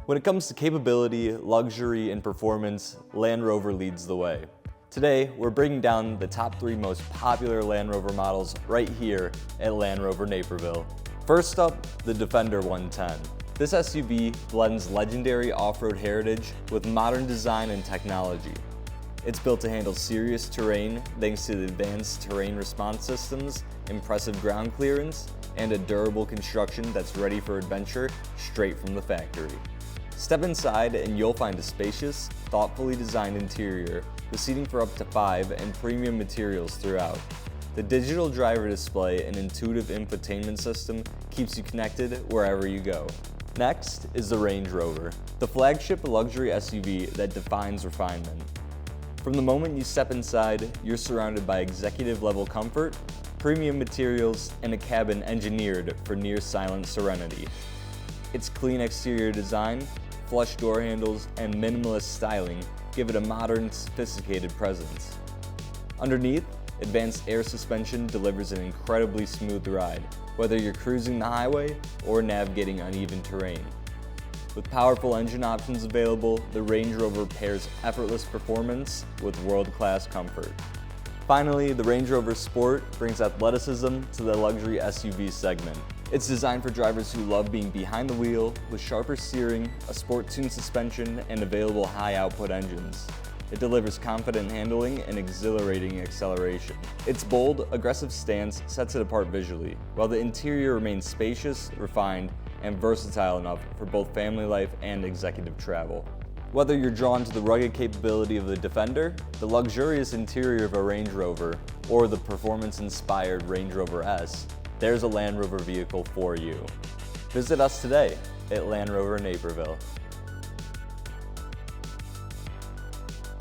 When it comes to capability, luxury, and performance, Land Rover leads the way. Today, we're bringing down the top 3 most popular Land Rover models right here at Land Rover Naperville. First up, the Defender 110. This SUV blends legendary off-road heritage with modern design and technology. It's built to handle serious terrain thanks to the advanced terrain response systems, impressive ground clearance, and a durable construction that's ready for adventure straight from the factory. Step inside and you'll find a spacious, thoughtfully designed interior with seating for up to 5 and premium materials throughout. The digital driver display and intuitive infotainment system keeps you connected wherever you go. Next is the Range Rover, the flagship luxury SUV that defines refinement. From the moment you step inside, you're surrounded by executive-level comfort, premium materials, and a cabin engineered for near-silent serenity. Its clean exterior design, flush door handles, and minimalist styling give it a modern, sophisticated presence. Underneath, advanced air suspension delivers an incredibly smooth ride, whether you're cruising the highway or navigating uneven terrain. With powerful engine options available, the Range Rover pairs effortless performance with world-class comfort. Finally, the Range Rover Sport brings athleticism to the luxury SUV segment. It's designed for drivers who love being behind the wheel with sharper steering, a sport-tuned suspension, and available high-output engines. It delivers confident handling and exhilarating acceleration. Its bold, aggressive stance sets it apart visually, while the interior remains spacious, refined, and versatile enough for both family life and executive travel. Whether you're drawn to the rugged capability of the Defender, the luxurious interior of a Range Rover, or the performance-inspired Range Rover S, there's a Land Rover vehicle for you. Visit us today at Land Rover Naperville.